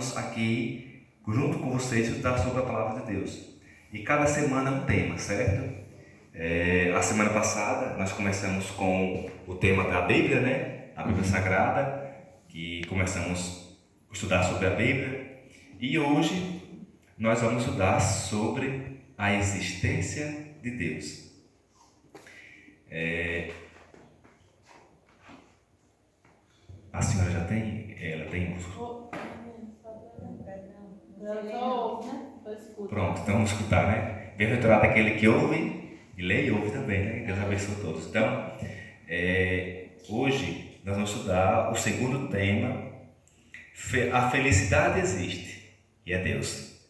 vamos aqui, junto com vocês, estudar sobre a palavra de Deus. E cada semana um tema, certo? A semana passada nós começamos com o tema da Bíblia, né? A Bíblia Sagrada, que começamos a estudar sobre a Bíblia. E hoje nós vamos estudar sobre a existência de Deus. A senhora já tem? Ela tem? Pronto, então vamos escutar, né? Bem-aventurado aquele que ouve e lê e ouve também, né? Deus abençoe todos. Então, hoje nós vamos estudar o segundo tema. A felicidade existe e é Deus.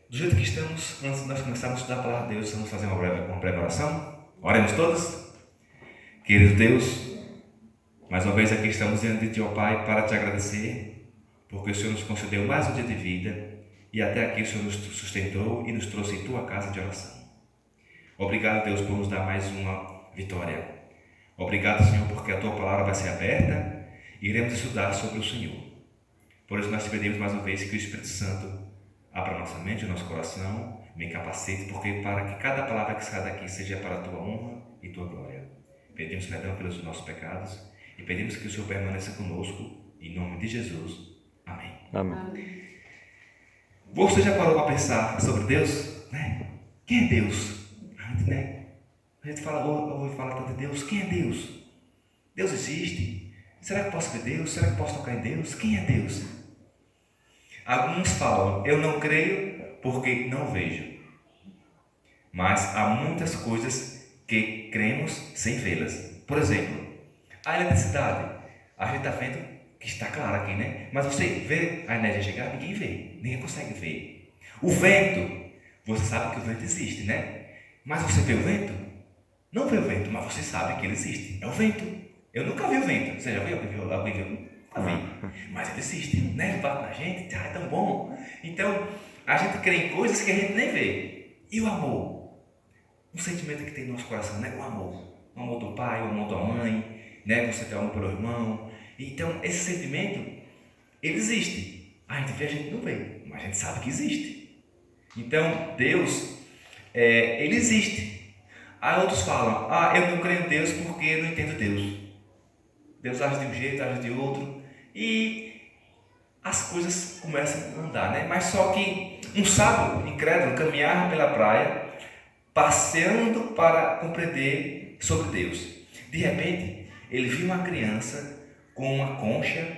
Do jeito que estamos, antes de nós começarmos a estudar a palavra de Deus, vamos fazer uma breve oração. Oremos todos. Querido Deus, mais uma vez aqui estamos diante de Ti, ó Pai, para Te agradecer, porque o Senhor nos concedeu mais um dia de vida e até aqui o Senhor nos sustentou e nos trouxe em Tua casa de oração. Obrigado, Deus, por nos dar mais uma vitória. Obrigado, Senhor, porque a Tua palavra vai ser aberta e iremos estudar sobre o Senhor. Por isso nós te pedimos mais uma vez que o Espírito Santo abra nossa mente e nosso coração, me capacite, porque para que cada palavra que saia daqui seja para a Tua honra e Tua glória. Pedimos perdão pelos nossos pecados e pedimos que o Senhor permaneça conosco, em nome de Jesus. Amém. Amém. Você já parou para pensar sobre Deus? Né? Quem é Deus? A gente ouve falar tanto de Deus. Quem é Deus? Deus existe? Será que eu posso ver Deus? Será que eu posso tocar em Deus? Quem é Deus? Alguns falam, eu não creio porque não vejo. Mas há muitas coisas que cremos sem vê-las. Por exemplo, a eletricidade. A gente está vendo que está claro aqui, né? Mas você vê a energia chegar, ninguém vê. Ninguém consegue ver. O vento. Você sabe que o vento existe, né? Mas você vê o vento? Não vê o vento, mas você sabe que ele existe. É o vento. Eu nunca vi o vento. Você já viu? Alguém viu? Nunca vi. Mas ele existe, né? Ele bate na gente. É tão bom. Então, a gente crê em coisas que a gente nem vê. E o amor? Um sentimento que tem no nosso coração, né? O amor. O amor do pai, o amor da mãe, né? Você tem amor pelo irmão. Então, esse sentimento, ele existe. A gente vê, a gente não vê, mas a gente sabe que existe. Então, Deus, ele existe. Aí outros falam, eu não creio em Deus porque eu não entendo Deus. Deus age de um jeito, age de outro. E as coisas começam a andar, né? Mas só que um sábio incrédulo caminhava pela praia, passeando para compreender sobre Deus. De repente, ele viu uma criança com uma concha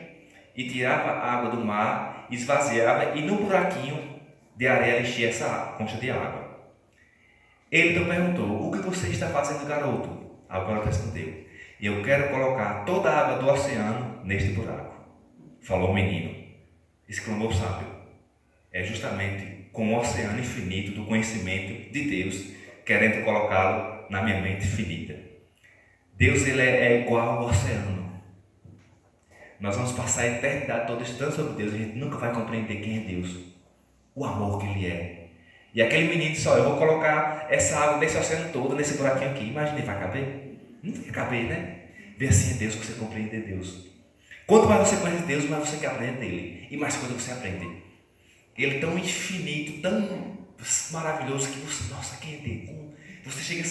e tirava a água do mar, esvaziava e no buraquinho de areia enchia essa concha de água. Ele então perguntou, o que você está fazendo, garoto? A garota respondeu, eu quero colocar toda a água do oceano neste buraco. Falou o menino, exclamou o sábio. É justamente com o oceano infinito do conhecimento de Deus, querendo colocá-lo na minha mente finita. Deus, ele é igual ao oceano. Nós vamos passar a eternidade toda estudando sobre Deus, a gente nunca vai compreender quem é Deus, o amor que Ele é. E aquele menino disse, eu vou colocar essa água nesse oceano todo, nesse buraquinho aqui, imagina, vai caber? Não vai caber, né? Ver assim é Deus, que você compreende Deus. Quanto mais você conhece Deus, mais você quer aprender dele, e mais coisa você aprende. Ele é tão infinito, tão maravilhoso, que você, nossa, quem é Deus? Você chega a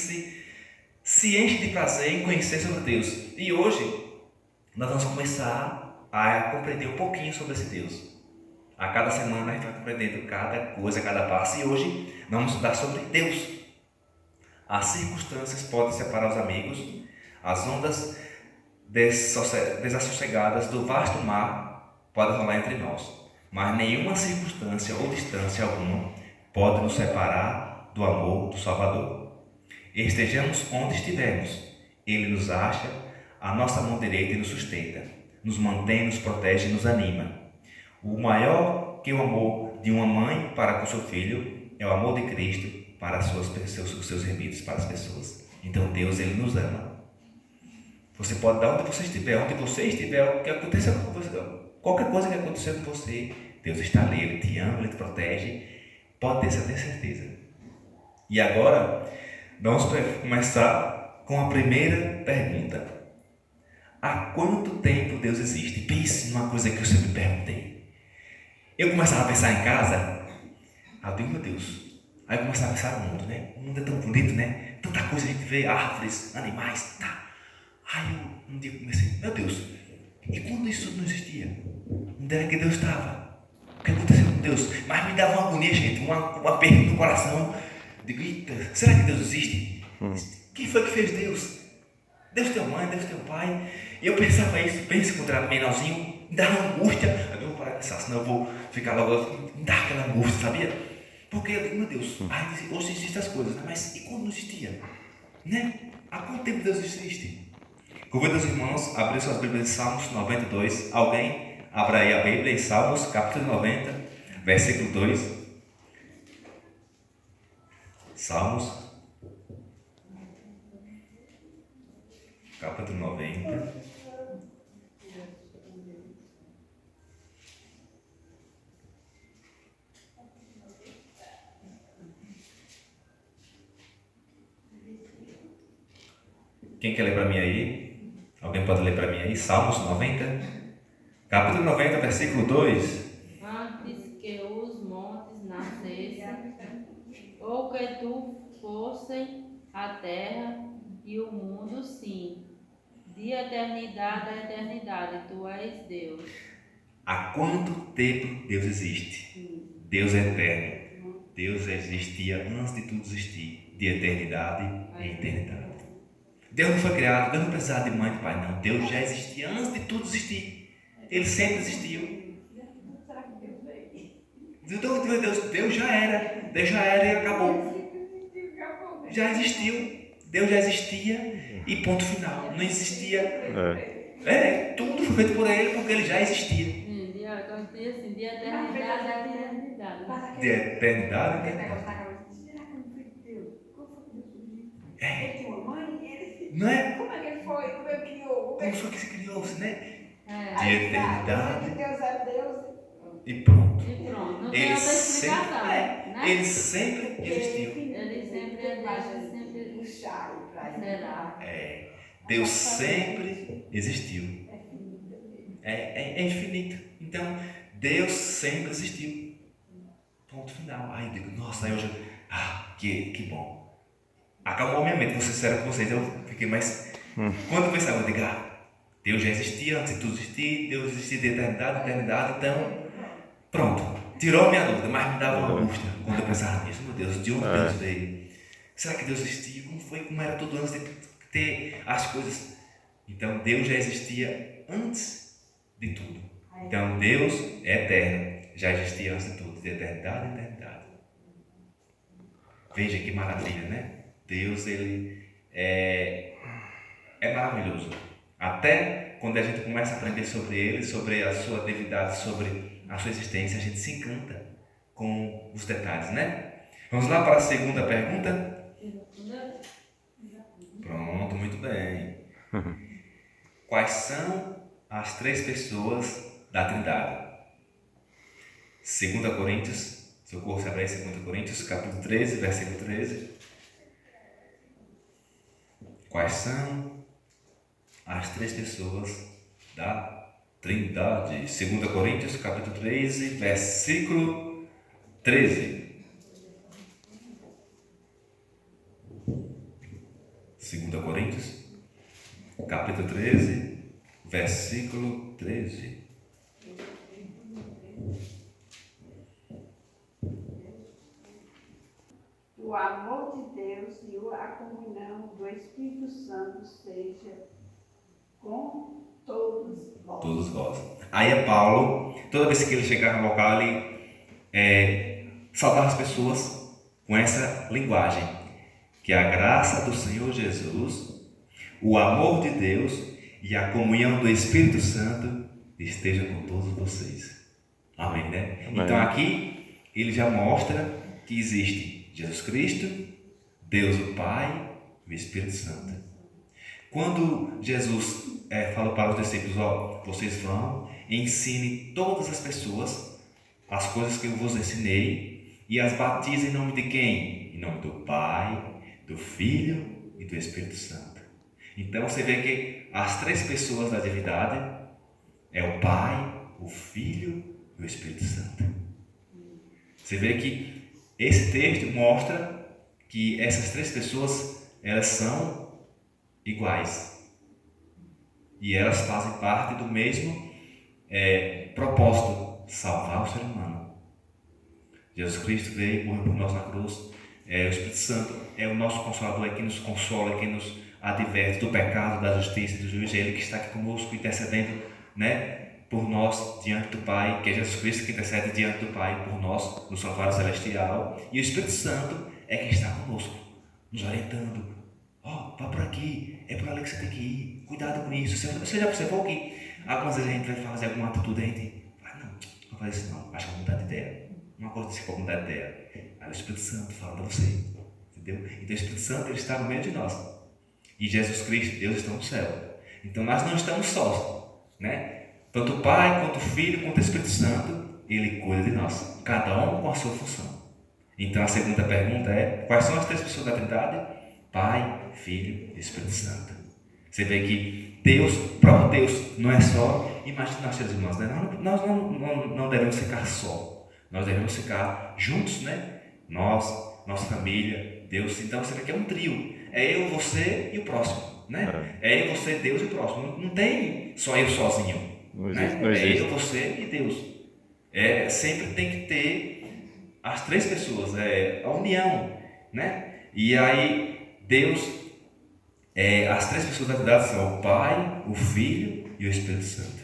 se enche de prazer em conhecer sobre Deus. E hoje, nós vamos começar a compreender um pouquinho sobre esse Deus. A cada semana a gente vai compreendendo cada coisa, cada passo. E hoje vamos estudar sobre Deus. As circunstâncias podem separar os amigos. As ondas desassossegadas do vasto mar podem rolar entre nós. Mas nenhuma circunstância ou distância alguma pode nos separar do amor do Salvador. Estejamos onde estivermos, Ele nos acha, a nossa mão direita nos sustenta, nos mantém, nos protege e nos anima. O maior que o amor de uma mãe para com seu filho é o amor de Cristo para os seus remidos, para as pessoas. Então Deus, ele nos ama. Você pode dar onde você estiver, o que aconteça com você, qualquer coisa que acontecer com você, Deus está ali, Ele te ama, Ele te protege, pode ter certeza. E agora, vamos começar com a primeira pergunta. Há quanto tempo Deus existe? Pense numa coisa que eu sempre perguntei. Eu começava a pensar em casa, eu digo, meu Deus. Aí eu começava a pensar no mundo, né? O mundo é tão bonito, né? Tanta coisa a gente vê, árvores, animais, tá. Aí eu um dia comecei, meu Deus, e quando isso tudo não existia? Onde era que Deus estava? O que aconteceu com Deus? Mas me dava uma agonia, gente, um aperto no coração. Digo, eita, será que Deus existe? Quem foi que fez Deus? Deus teu mãe, Deus teu pai. E eu pensava isso, penso quando era menorzinho, me dava angústia. Aí eu vou parar de pensar, senão eu vou ficar logo, me dá aquela angústia, sabia? Porque eu digo, meu Deus, hoje existem as coisas, né? Mas e quando não existia? Né? Há quanto tempo Deus existe? Convido os irmãos a abrir suas Bíblias em Salmos 92. Alguém abra aí a Bíblia em Salmos, capítulo 90, versículo 2. Salmos, capítulo 90. Quem quer ler para mim aí? Alguém pode ler para mim aí? Salmos 90, capítulo 90, versículo 2. Antes que os montes nascessem, ou que tu fossem a terra e o mundo, sim, de eternidade a eternidade, tu és Deus. Há quanto tempo Deus existe? Deus é eterno. Deus existia antes de tudo existir, de eternidade em eternidade. Deus não foi criado, Deus não precisava de mãe e de pai, não. Deus já existia antes de tudo existir. Ele sempre existiu. Então, Deus já era e acabou. Já existiu. Deus já existia e ponto final. Não existia. Tudo foi feito por ele porque ele já existia. De eternidade a eternidade. De eternidade a eternidade. Ele tinha uma mãe e ele. Não é? Como é que ele foi? Como ele criou? Como foi que se criou, né? De Aí, eternidade. Deus é Deus. E pronto. Não tem Ele outra sempre, explicação, né? ele sempre existiu. Ele sempre é Deus, sempre Puxar pra ele. será. Deus sempre existiu. É infinito. Então, Deus sempre existiu. Ponto final. Aí eu digo, nossa, aí eu já. Que bom. Acalmou minha mente, vou ser sincero com vocês. Eu fiquei mais. Quando eu pensava, eu digo, Deus já existia antes de tudo existir, Deus existia de eternidade, eternidade, então. Pronto. Tirou a minha dúvida, mas me dava uma angústia quando eu pensava nisso. Meu Deus, de onde Deus veio? Será que Deus existia? Como foi? Como era tudo antes de ter as coisas? Então, Deus já existia antes de tudo. Então, Deus é eterno. Já existia antes de tudo, de eternidade a eternidade. Veja que maravilha, né? Deus, ele é maravilhoso. Até quando a gente começa a aprender sobre ele, sobre a sua divindade, sobre a sua existência, a gente se encanta com os detalhes, né? Vamos lá para a segunda pergunta? Pronto, muito bem. Quais são as três pessoas da Trindade? 2 Coríntios, socorro, se abrir 2 Coríntios, capítulo 13, versículo 13. Quais são as três pessoas da Trindade? 2 Coríntios, capítulo 13, versículo 13. 2 Coríntios, capítulo 13, versículo 13. O amor de Deus e a comunhão do Espírito Santo seja com todos vós. Todos vós. Aí é Paulo, toda vez que ele chegava no local, ele saudava as pessoas com essa linguagem. Que a graça do Senhor Jesus, o amor de Deus e a comunhão do Espírito Santo esteja com todos vocês. Amém, né? Amém. Então aqui ele já mostra que existe Jesus Cristo, Deus o Pai e o Espírito Santo. Quando Jesus falou para os discípulos, vocês vão, ensine todas as pessoas as coisas que eu vos ensinei e as batize em nome de quem? Em nome do Pai, do Filho e do Espírito Santo. Então você vê que as três pessoas da divindade é o Pai, o Filho e o Espírito Santo. Você vê que esse texto mostra que essas três pessoas, elas são iguais. E elas fazem parte do mesmo propósito, salvar o ser humano. Jesus Cristo veio, morreu por nós na cruz. O Espírito Santo é o nosso Consolador, é quem nos consola, é quem nos adverte do pecado, da justiça e do juízo. É Ele que está aqui conosco, intercedendo, né, por nós diante do Pai, que é Jesus Cristo que intercede diante do Pai por nós, no santuário celestial. E o Espírito Santo é quem está conosco, nos orientando. Vá por aqui, é por ali que você tem que ir, cuidado com isso. Você já observou que algumas vezes a gente vai fazer alguma atitude, a gente vai, não vou fazer isso não, acho que vou mudar de ideia. Uma coisa desse que vou mudar de ideia. Aí o Espírito Santo fala para você, entendeu? Então o Espírito Santo, ele está no meio de nós. E Jesus Cristo, Deus está no céu. Então nós não estamos sós, né? Tanto o Pai, quanto o Filho, quanto o Espírito Santo, ele cuida de nós, cada um com a sua função. Então a segunda pergunta é: quais são as três pessoas da Trindade? Pai, Filho e Espírito Santo. Você vê que Deus, o próprio Deus, não é só. Imagina nós, seres humanos, né? Nós não devemos ficar só. Nós devemos ficar juntos, né? Nós, nossa família, Deus. Então você vê que é um trio. É eu, você e o próximo, né? É eu, você, Deus e o próximo. Não tem só eu sozinho. Não Né? existe, não existe. É eu, você e Deus. Sempre tem que ter as três pessoas, a união, né? E aí Deus, as três pessoas da Trindade são o Pai, o Filho e o Espírito Santo.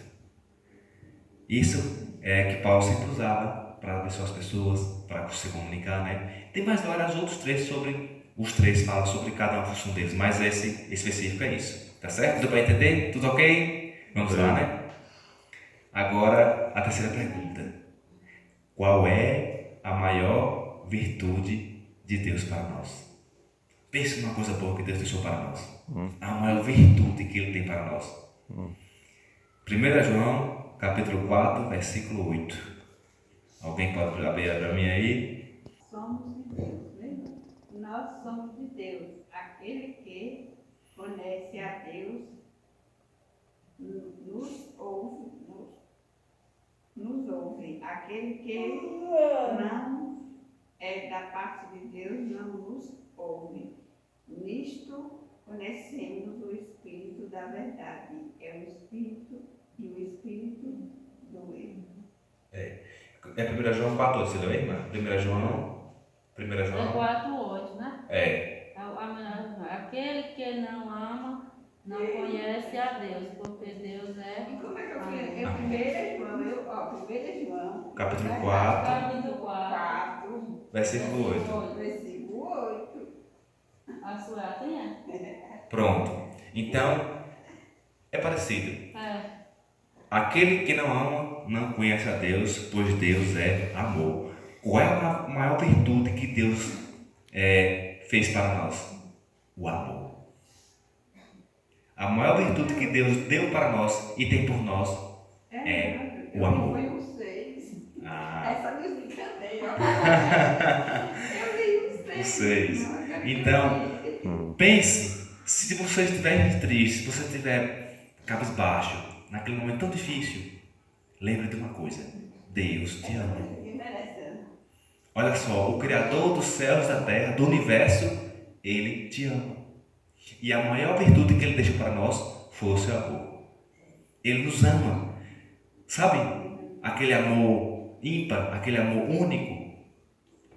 Isso é que Paulo sempre usava para abençoar as pessoas, para se comunicar, né? Tem mais vários outros trechos sobre os três, fala sobre cada uma função deles, mas esse específico é isso. Tá certo? Deu para entender? Tudo ok? Vamos lá, né? Agora, a terceira pergunta. Qual é a maior virtude de Deus para nós? Pense numa coisa boa que Deus deixou para nós. A maior virtude que Ele tem para nós. 1 João, capítulo 4, versículo 8. Alguém pode abrir para mim aí? Somos de Deus, lembra? Nós somos de Deus. Aquele que conhece a Deus nos ouve. Aquele que não é da parte de Deus não nos ouve. Nisto conhecemos o Espírito da verdade. É o Espírito e o Espírito do erro. É 1 João 4, você leu aí, irmã? 1 João. É 4:8, né? Aquele que não ama não conhece a Deus, porque Deus é. E como é que eu fiz? 1 João, Capítulo 4, Capítulo 4, versículo 8. versículo 8. A sua tem? Pronto. Então, é parecido. É. Aquele que não ama não conhece a Deus, pois Deus é amor. Qual é a maior virtude que Deus fez para nós? O amor. A maior virtude que Deus deu para nós e tem por nós é o amor. Eu li um 6. Ah, Essa não me encantei, ó. Eu li um 6. 6. Então, pense, se você estiver triste, se você estiver cabisbaixo, naquele momento tão difícil, lembre de uma coisa: Deus te ama. Olha só, o Criador dos céus e da terra, do universo, Ele te ama. E a maior virtude que Ele deixou para nós foi o seu amor. Ele nos ama. Sabe, aquele amor ímpar, aquele amor único,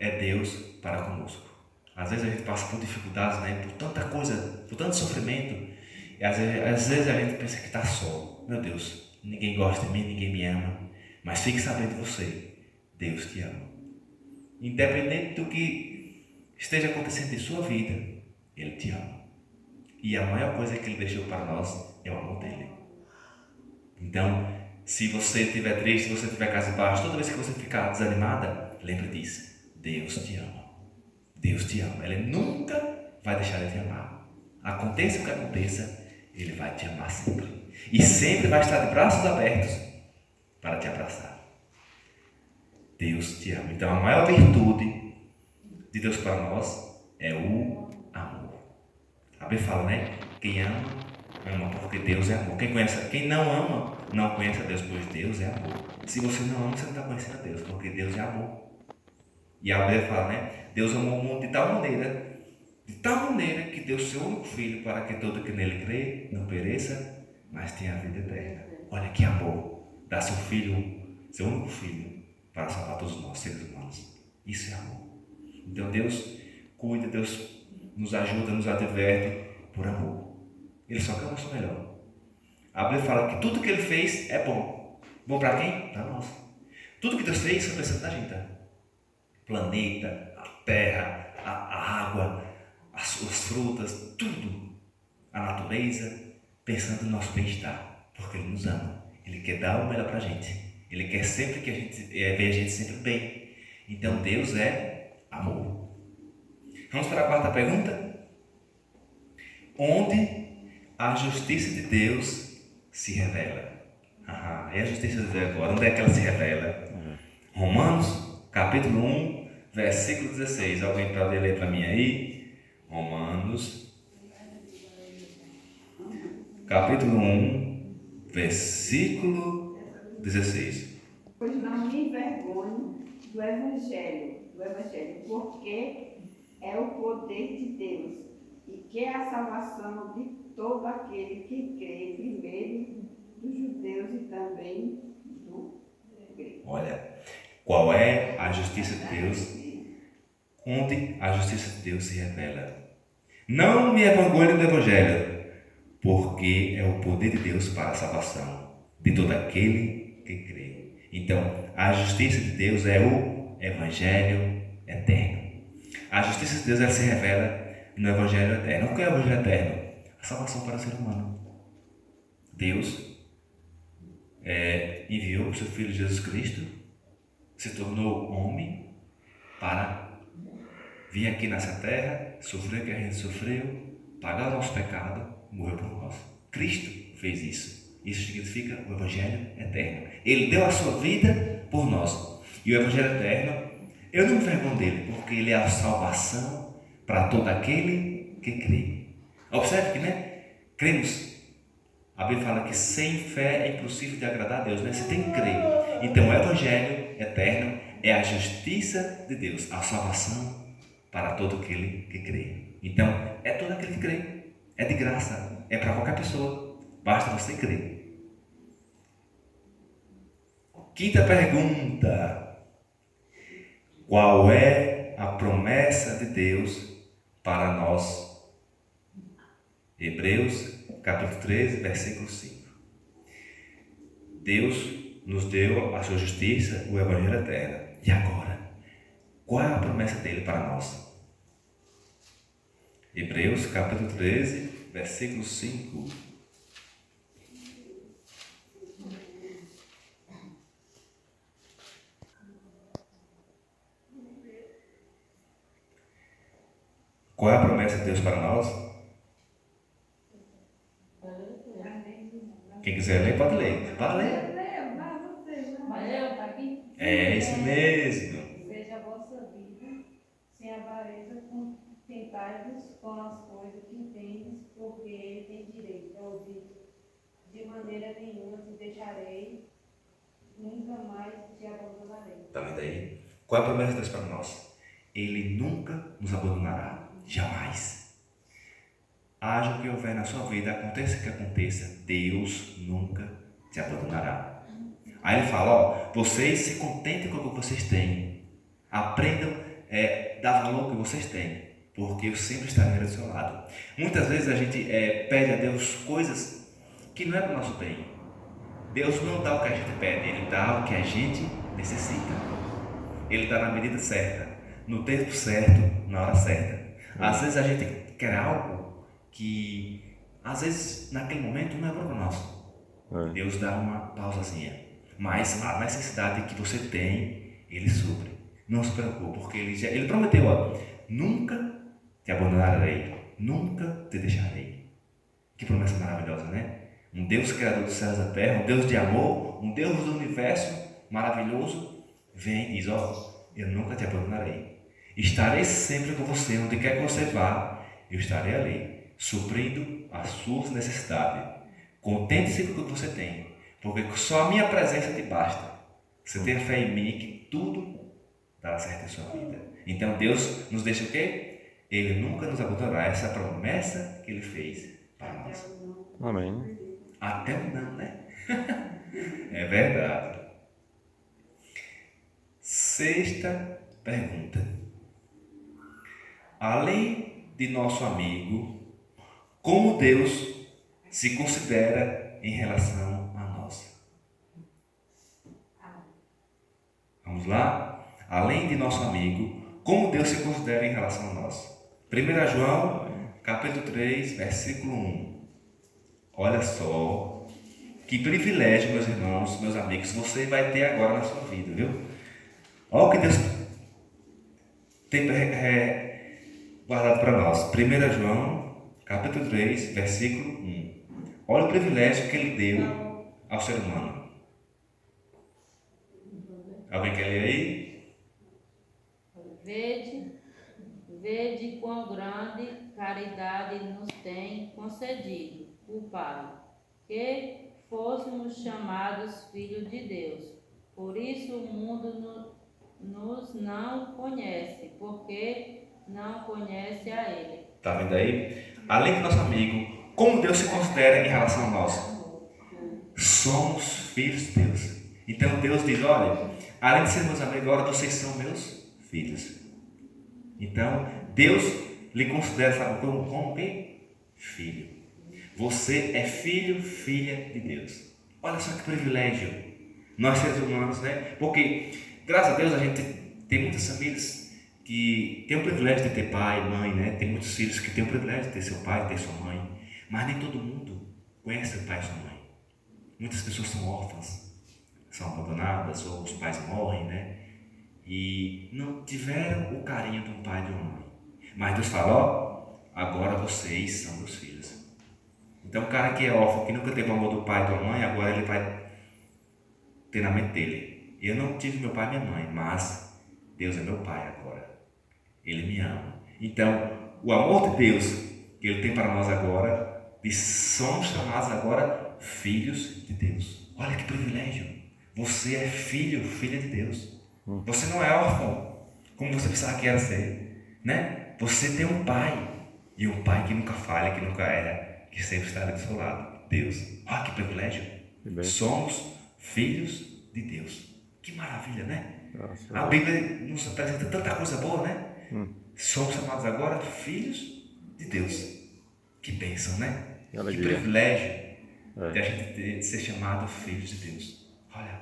é Deus para conosco. Às vezes a gente passa por dificuldades, né? Por tanta coisa, por tanto sofrimento. E às vezes a gente pensa que está só. Meu Deus, ninguém gosta de mim, ninguém me ama. Mas fique sabendo de você, Deus te ama. Independente do que esteja acontecendo em sua vida, Ele te ama. E a maior coisa que Ele deixou para nós é o amor dEle. Então, se você estiver triste, se você estiver cabisbaixo, toda vez que você ficar desanimada, lembre disso: Deus te ama. Deus te ama. Ele nunca vai deixar de te amar. Aconteça o que aconteça, Ele vai te amar sempre. E sempre vai estar de braços abertos para te abraçar. Deus te ama. Então a maior virtude de Deus para nós é o amor. A Bíblia fala, né? Quem ama Ama porque Deus é amor. Quem não ama, não conhece a Deus, pois Deus é amor. Se você não ama, você não está conhecendo a Deus, porque Deus é amor. E a Bíblia fala, né? Deus amou o mundo de tal maneira que deu seu único filho para que todo que nele crê não pereça, mas tenha a vida eterna. Olha que amor. Dá seu único filho, para salvar todos nós, seres humanos. Isso é amor. Então Deus cuida, Deus nos ajuda, nos adverte por amor. Ele só quer o nosso melhor. A Bíblia fala que tudo que ele fez é bom. Bom para quem? Para nós. Tudo que Deus fez foi pensando na gente. Planeta, a terra, a água, as frutas, tudo. A natureza, pensando no nosso bem-estar. Porque Ele nos ama. Ele quer dar o melhor para a gente. Ele quer sempre que a gente veja a gente sempre bem. Então Deus é amor. Vamos para a quarta pergunta. Onde a justiça de Deus se revela? E a justiça de Deus agora, onde é que ela se revela? Romanos, capítulo 1, versículo 16. Alguém pode ler para mim aí? Romanos, capítulo 1, versículo 16. Pois não me envergonho do Evangelho, porque é o poder de Deus e que é a salvação de todo aquele que crê, primeiro dos judeus e também do grego. Olha, qual é a justiça de Deus? Onde a justiça de Deus se revela? Não me envergonho do Evangelho, porque é o poder de Deus para a salvação de todo aquele que crê. Então, a justiça de Deus é o Evangelho eterno. A justiça de Deus ela se revela no Evangelho eterno. O que é o Evangelho eterno? A salvação para o ser humano. Deus enviou o seu Filho Jesus Cristo, se tornou homem para vir aqui nessa terra, sofrer o que a gente sofreu, pagar o nosso pecado, morreu por nós. Cristo fez isso. Isso significa o Evangelho eterno. Ele deu a sua vida por nós. E o Evangelho eterno, eu não me envergonho dele, porque ele é a salvação para todo aquele que crê. Observe que, cremos. A Bíblia fala que sem fé é impossível de agradar a Deus, Você tem que crer. Então o Evangelho eterno é a justiça de Deus, a salvação para todo aquele que crê. Então, é todo aquele que crê. É de graça, é para qualquer pessoa. Basta você crer. Quinta pergunta. Qual é a promessa de Deus para nós? Hebreus, capítulo 13, versículo 5. Deus nos deu a sua justiça, o Evangelho eterno. E agora? Qual é a promessa dele para nós? Hebreus, capítulo 13, versículo 5. Qual é a promessa de Deus para nós? Quem quiser ler, pode ler. Vai ler. Valeu, tá aqui? É isso mesmo. Seja a vossa vida sem avareza, contentai-vos com as coisas que tendes, porque ele tem direito a ouvir. De maneira nenhuma te deixarei, nunca mais te abandonarei. Está vendo aí? Qual é a promessa de Deus para nós? Ele nunca nos abandonará. Jamais. Haja o que houver na sua vida, aconteça o que aconteça, Deus nunca te abandonará. Aí ele fala, vocês se contentem com o que vocês têm. Aprendam a dar valor ao que vocês têm, porque eu sempre estarei do seu lado. Muitas vezes a gente pede a Deus coisas que não é para o nosso bem. Deus não dá o que a gente pede, Ele dá o que a gente necessita. Ele dá na medida certa, no tempo certo, na hora certa. Às vezes a gente quer algo que, às vezes, naquele momento não é para nós. Deus dá uma pausazinha. Mas a necessidade que você tem, Ele supre. Não se preocupe, porque Ele prometeu, nunca te abandonarei, nunca te deixarei. Que promessa maravilhosa, Um Deus criador dos céus e da terra, um Deus de amor, um Deus do universo maravilhoso, vem e diz, eu nunca te abandonarei. Estarei sempre com você, onde quer que você vá, eu estarei ali, suprindo as suas necessidades. Contente-se com o que você tem, porque só a minha presença te basta. Você tenha fé em mim que tudo dará certo em sua vida. Então Deus nos deixa o quê? Ele nunca nos abandonará. Essa é a promessa que Ele fez para nós. Amém. Até o não, né? É verdade. Sexta pergunta. Além de nosso amigo, como Deus se considera em relação a nós? Vamos lá? Além de nosso amigo, como Deus se considera em relação a nós? 1 João, capítulo 3, versículo 1. Olha só, que privilégio, meus irmãos, meus amigos, você vai ter agora na sua vida, viu? Olha o que Deus tem guardado para nós. 1 João, capítulo 3, versículo 1. Olha o privilégio que Ele deu ao ser humano. Alguém quer ler aí? Vede quão grande caridade nos tem concedido o Pai, que fôssemos chamados filhos de Deus. Por isso o mundo nos não conhece, porque não conhece a Ele. Está vendo aí? Além do nosso amigo, como Deus se considera em relação a nós? Somos filhos de Deus. Então Deus diz, olha, além de ser meus amigos, agora vocês são meus filhos. Então Deus lhe considera, sabe como quem? Filho. Você é filho, filha de Deus. Olha só que privilégio. Nós seres humanos, né? Porque, graças a Deus, a gente tem muitas famílias que têm o privilégio de ter pai, mãe, né? Tem muitos filhos que têm o privilégio de ter seu pai, de ter sua mãe. Mas nem todo mundo conhece seu pai e sua mãe. Muitas pessoas são órfãs, são abandonadas, ou os pais morrem, né? E não tiveram o carinho de um pai e de uma mãe. Mas Deus fala, ó, agora vocês são meus filhos. Então o cara que é órfão, que nunca teve o amor do pai e da mãe, agora ele vai ter na mente dele. Eu não tive meu pai e minha mãe, mas Deus é meu pai agora. Ele me ama. Então, o amor de Deus que Ele tem para nós agora, somos chamados agora filhos de Deus. Olha que privilégio. Você é filho, filha de Deus. Você não é órfão, como você pensava que era ser, né? Você tem um pai, e um pai que nunca falha, que nunca erra, que sempre está do seu lado. Deus. Olha que privilégio. Somos filhos de Deus. Que maravilha, né? Nossa, A Bíblia nos apresenta tanta coisa boa, né? Somos chamados agora filhos de Deus. Que bênção, né? Que Que alegria. privilégio de a gente de ser chamado filhos de Deus. Olha,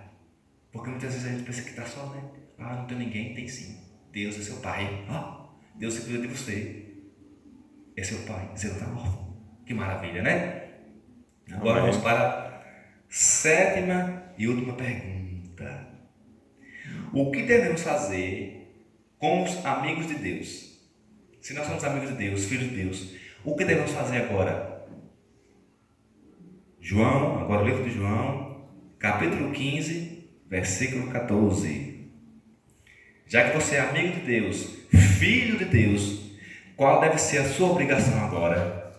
porque muitas vezes a gente pensa que está só, né? Ah, não tem ninguém. Tem sim. Deus é seu pai. Deus se cuida de você. É seu pai. Você não está órfão. Que maravilha, né? Agora Amém. vamos para a sétima e última pergunta. O que devemos fazer com os amigos de Deus? Se nós somos amigos de Deus, filhos de Deus, o que devemos fazer agora? João, agora o livro de João, capítulo 15, versículo 14. Já que você é amigo de Deus, filho de Deus, qual deve ser a sua obrigação agora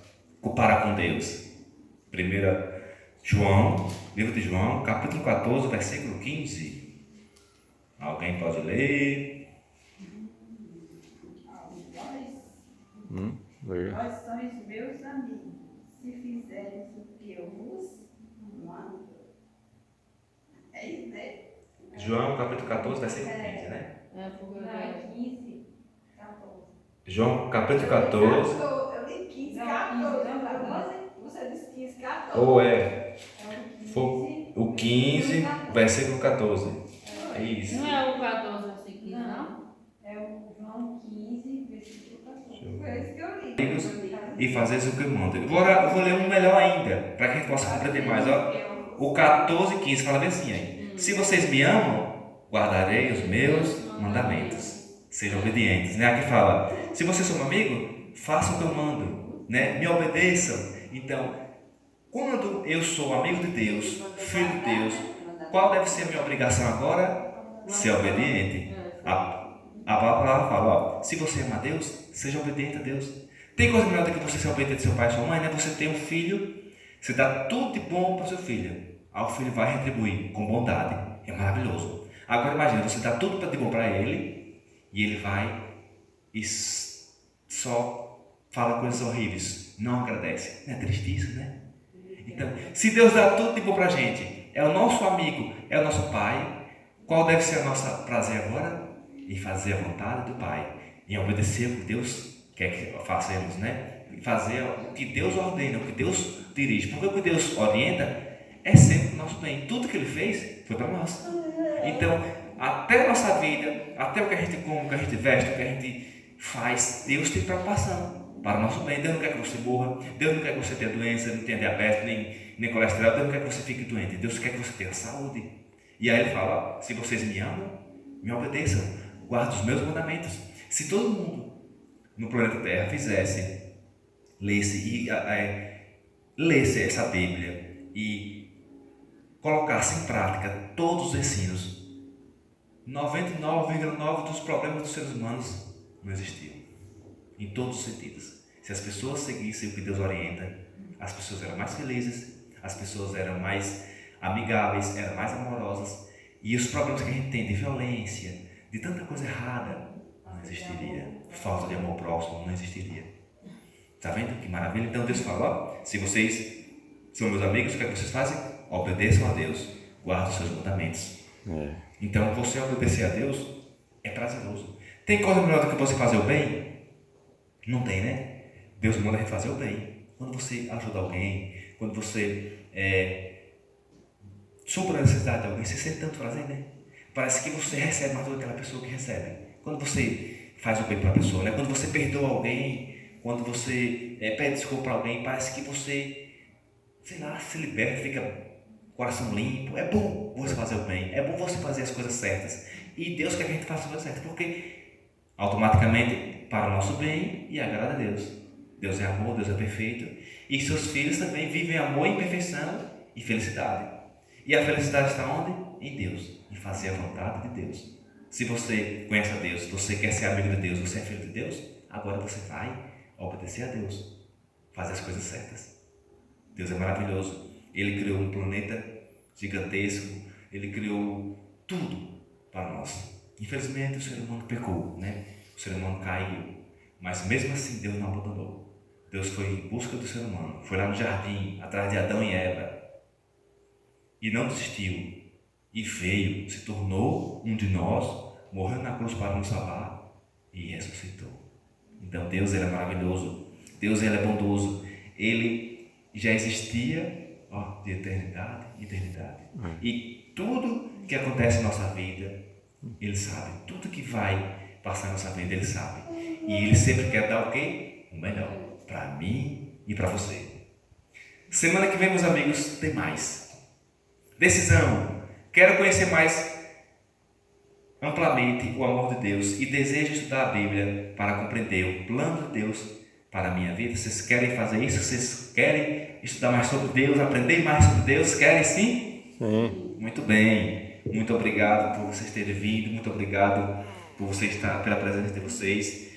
para com Deus? 1 João, livro de João, capítulo 14, versículo 15. Alguém pode ler? Vós sois meus amigos, se fizeres o que eu vos mando. É isso, né? João, capítulo 14, versículo 15, né? Porque Não, é 15, 14. João, capítulo 14, Eu li 15, 14. Você disse 15, 14. ou é É o 15, versículo 14. É isso. não é o 14 versículo, não? É o João 15, versículo 14. Foi isso que eu li. Amigos, e fazeis o que eu mando. Agora eu vou ler um melhor ainda, para que a gente possa compreender mais. Ó. O 14 e 15 fala bem assim aí. Se vocês me amam, guardarei os meus mandamentos. Sejam obedientes. Né? Aqui fala, se vocês são um amigo, façam o que eu mando. Né? Me obedeçam. Então, quando eu sou amigo de Deus, filho de Deus, qual deve ser a minha obrigação agora? Ser obediente. A palavra fala, ó, se você ama a Deus, seja obediente a Deus. Tem coisa melhor do que você ser obediente ao seu pai e sua mãe, né? Você tem um filho, você dá tudo de bom para o seu filho. Aí o filho vai retribuir com bondade. É maravilhoso. Agora imagina, você dá tudo de bom para ele e ele vai e só fala coisas horríveis. Não agradece. Não é triste isso, né? Então, se Deus dá tudo de bom para a gente, é o nosso amigo, é o nosso pai, qual deve ser a nossa prazer agora? Em fazer a vontade do Pai, em obedecer o que Deus quer que façamos, né? Fazer o que Deus ordena, o que Deus dirige, porque o que Deus orienta é sempre o nosso bem. Tudo que Ele fez foi para nós. Então, até a nossa vida, até o que a gente come, o que a gente veste, o que a gente faz, Deus tem preocupação para o nosso bem. Deus não quer que você morra, Deus não quer que você tenha doença, não tenha diabetes, nem colesterol, Deus não quer que você fique doente, Deus quer que você tenha saúde. E aí Ele fala, ó, se vocês me amam, me obedeçam, guardem os meus mandamentos. Se todo mundo no planeta Terra lesse essa Bíblia e colocasse em prática todos os ensinos, 99,9% dos problemas dos seres humanos não existiam, em todos os sentidos. Se as pessoas seguissem o que Deus orienta, as pessoas eram mais felizes, as pessoas eram mais amigáveis, eram mais amorosas, e os problemas que a gente tem de violência, de tanta coisa errada, não existiria. Falta de amor próximo não existiria. Está vendo que maravilha? Então Deus fala, ó, se vocês são meus amigos, o que é que vocês fazem? Obedeçam a Deus, guardem os seus mandamentos. Então você obedecer a Deus é prazeroso. Tem coisa melhor do que você fazer o bem? Não tem, né? Deus manda a gente fazer o bem. Quando você ajuda alguém, quando você supra a necessidade de alguém, você sente tanto prazer, né? Parece que você recebe mais do que aquela pessoa que recebe. Quando você faz o bem para a pessoa, né? Quando você perdoa alguém, quando você pede desculpa para alguém, parece que você, sei lá, se liberta, fica coração limpo. É bom você fazer o bem, é bom você fazer as coisas certas. E Deus quer que a gente faça as coisas certas, porque automaticamente para o nosso bem e agrada a Deus. Deus é amor, Deus é perfeito. E seus filhos também vivem amor em perfeição e felicidade. E a felicidade está onde? Em Deus, em fazer a vontade de Deus. Se você conhece a Deus, você quer ser amigo de Deus, você é filho de Deus, agora você vai obedecer a Deus, fazer as coisas certas. Deus é maravilhoso. Ele criou um planeta gigantesco, Ele criou tudo para nós. Infelizmente o ser humano pecou, né? O ser humano caiu, mas mesmo assim Deus não abandonou. Deus foi em busca do ser humano, foi lá no jardim, atrás de Adão e Eva, e não desistiu, e veio, se tornou um de nós, morreu na cruz para nos salvar e ressuscitou. Então Deus, Ele é maravilhoso, Deus, Ele é bondoso, Ele já existia de eternidade em eternidade. E tudo que acontece em nossa vida, Ele sabe. Tudo que vai passar em nossa vida, Ele sabe. E Ele sempre quer dar o quê? O melhor para mim e para você. Semana que vem, meus amigos, tem mais. Decisão. Quero conhecer mais amplamente o amor de Deus e desejo estudar a Bíblia para compreender o plano de Deus para a minha vida. Vocês querem fazer isso? Vocês querem estudar mais sobre Deus, aprender mais sobre Deus? Querem sim? Sim. Muito bem. Muito obrigado por vocês terem vindo. Muito obrigado por você estar, pela presença de vocês.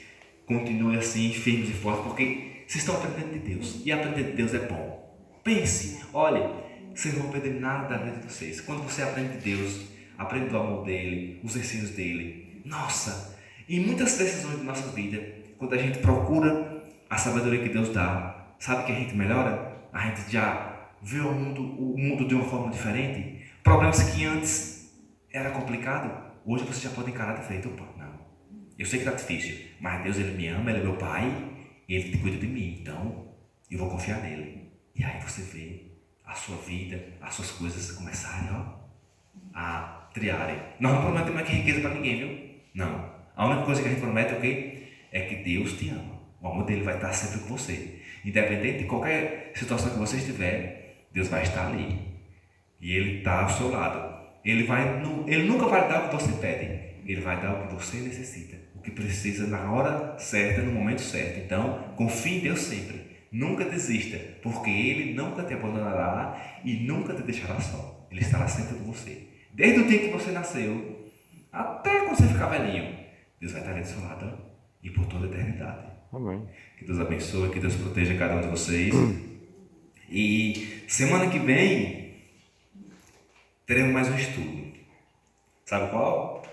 Continue assim, firmes e fortes, porque vocês estão aprendendo de Deus. E aprender de Deus é bom. Pense, olha, vocês não vão perder nada da vida de vocês. Quando você aprende de Deus, aprende do amor dele, os ensinos dele. Nossa, em muitas decisões da nossa vida, quando a gente procura a sabedoria que Deus dá, sabe que a gente melhora? A gente já vê o mundo de uma forma diferente. Problemas que antes era complicado, hoje você já pode encarar de frente. Opa, não, eu sei que está difícil, mas Deus, Ele me ama, Ele é meu Pai, e Ele cuida de mim, então eu vou confiar nele. E aí você vê a sua vida, as suas coisas começarem a triarem. Nós não prometemos aqui riqueza para ninguém, viu? Não. A única coisa que a gente promete é o quê? É que Deus te ama. O amor dele vai estar sempre com você. Independente de qualquer situação que você estiver, Deus vai estar ali. E Ele está ao seu lado. Ele nunca vai dar o que você pede. Ele vai dar o que você necessita. O que precisa na hora certa, no momento certo. Então, confie em Deus sempre. Nunca desista, porque Ele nunca te abandonará e nunca te deixará só. Ele estará sempre com você. Desde o dia que você nasceu, até quando você ficar velhinho, Deus vai estar ali do seu lado e por toda a eternidade. Amém. Que Deus abençoe, que Deus proteja cada um de vocês. E semana que vem teremos mais um estudo. Sabe qual?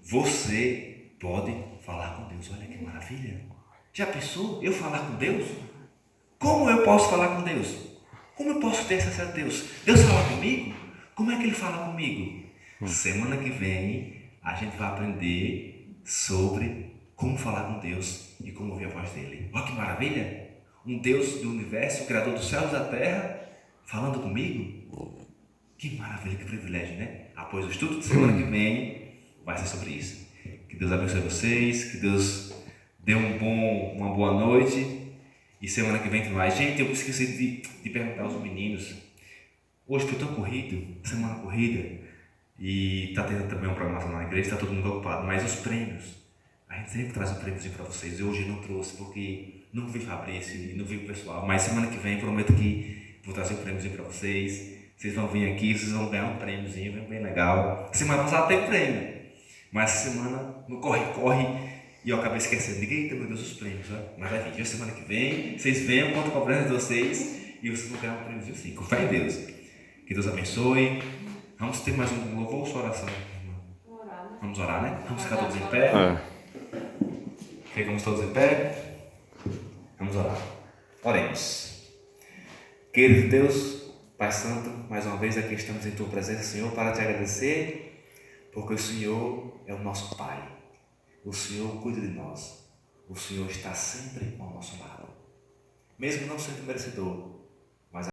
Você pode falar com Deus. Olha que maravilha. Já pensou eu falar com Deus? Como eu posso falar com Deus? Como eu posso ter acesso a Deus? Deus fala comigo? Como é que Ele fala comigo? Semana que vem a gente vai aprender sobre como falar com Deus e como ouvir a voz dele. Olha que maravilha! Um Deus do universo, o Criador dos céus e da terra, falando comigo. Que maravilha, que privilégio, né? Após o estudo de semana que vem, vai ser sobre isso. Que Deus abençoe vocês, que Deus dê uma boa noite. E semana que vem tem mais. Gente, eu esqueci de perguntar aos meninos. Hoje foi tão corrido, semana corrida. E está tendo também uma programação na igreja, está todo mundo ocupado. Mas os prêmios, a gente sempre traz um prêmiozinho para vocês. Eu hoje não trouxe porque não vi Fabrício e não vi o pessoal. Mas semana que vem prometo que vou trazer um prêmiozinho para vocês. Vocês vão vir aqui, vocês vão ganhar um prêmiozinho bem legal. Semana passada teve prêmio, mas essa semana no corre e eu acabei esquecendo. Ninguém tem, meu Deus, os prêmios, ó. Mas vai vir, semana que vem, vocês venham, conto com o prêmio de vocês e vocês vão ganhar um prêmiozinho sim, com fé em Deus. Que Deus abençoe. Vamos ter mais um louvor ou sua oração? Vamos orar, né? Vamos ficar todos em pé. Ficamos todos em pé. Vamos orar. Oremos. Querido Deus, Pai Santo, mais uma vez aqui estamos em Tua presença, Senhor, para Te agradecer, porque o Senhor é o nosso Pai. O Senhor cuida de nós. O Senhor está sempre ao nosso lado. Mesmo não sendo merecedor,